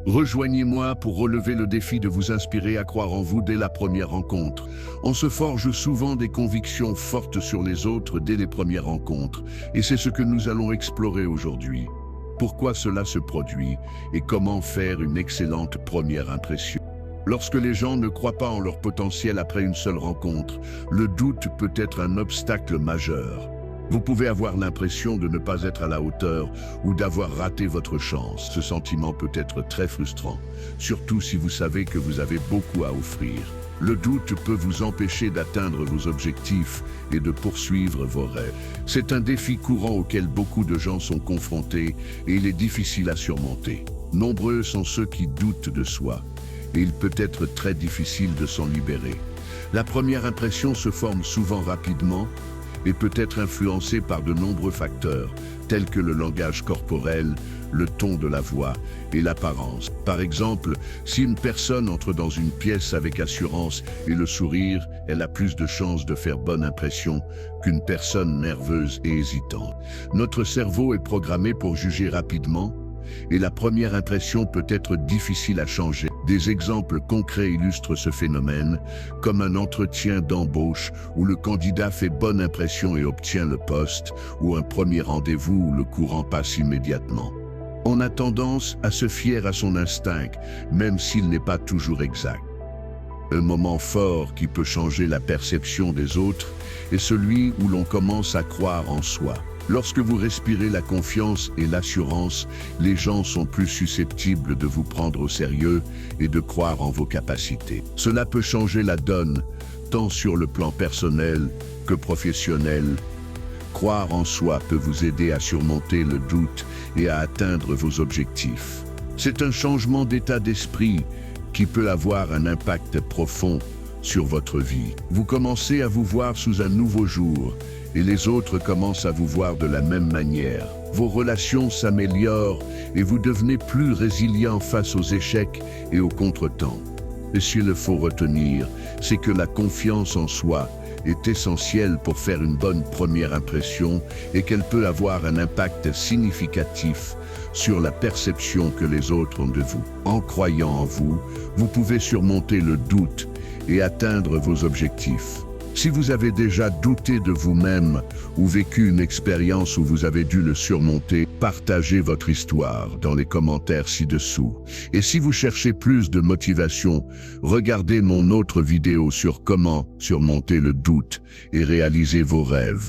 Rejoignez-moi pour relever le défi de vous inspirer à croire en vous dès la première rencontre. On se forge souvent des convictions fortes sur les autres dès les premières rencontres, et c'est ce que nous allons explorer aujourd'hui. Pourquoi cela se produit et comment faire une excellente première impression. Lorsque les gens ne croient pas en leur potentiel après une seule rencontre, le doute peut être un obstacle majeur. Vous pouvez avoir l'impression de ne pas être à la hauteur ou d'avoir raté votre chance. Ce sentiment peut être très frustrant, surtout si vous savez que vous avez beaucoup à offrir. Le doute peut vous empêcher d'atteindre vos objectifs et de poursuivre vos rêves. C'est un défi courant auquel beaucoup de gens sont confrontés et il est difficile à surmonter. Nombreux sont ceux qui doutent de soi et il peut être très difficile de s'en libérer. La première impression se forme souvent rapidement et peut être influencée par de nombreux facteurs, tels que le langage corporel, le ton de la voix et l'apparence. Par exemple, si une personne entre dans une pièce avec assurance et le sourire, elle a plus de chances de faire bonne impression qu'une personne nerveuse et hésitante. Notre cerveau est programmé pour juger rapidement, et la première impression peut être difficile à changer. Des exemples concrets illustrent ce phénomène, comme un entretien d'embauche où le candidat fait bonne impression et obtient le poste, ou un premier rendez-vous où le courant passe immédiatement. On a tendance à se fier à son instinct, même s'il n'est pas toujours exact. Un moment fort qui peut changer la perception des autres est celui où l'on commence à croire en soi. Lorsque vous respirez la confiance et l'assurance, les gens sont plus susceptibles de vous prendre au sérieux et de croire en vos capacités. Cela peut changer la donne, tant sur le plan personnel que professionnel. Croire en soi peut vous aider à surmonter le doute et à atteindre vos objectifs. C'est un changement d'état d'esprit qui peut avoir un impact profond sur votre vie. Vous commencez à vous voir sous un nouveau jour et les autres commencent à vous voir de la même manière. Vos relations s'améliorent et vous devenez plus résilient face aux échecs et aux contretemps. Et ce qu'il faut retenir, c'est que la confiance en soi est essentielle pour faire une bonne première impression et qu'elle peut avoir un impact significatif sur la perception que les autres ont de vous. En croyant en vous, vous pouvez surmonter le doute et atteindre vos objectifs. Si vous avez déjà douté de vous-même ou vécu une expérience où vous avez dû le surmonter, partagez votre histoire dans les commentaires ci-dessous. Et si vous cherchez plus de motivation, regardez mon autre vidéo sur comment surmonter le doute et réaliser vos rêves.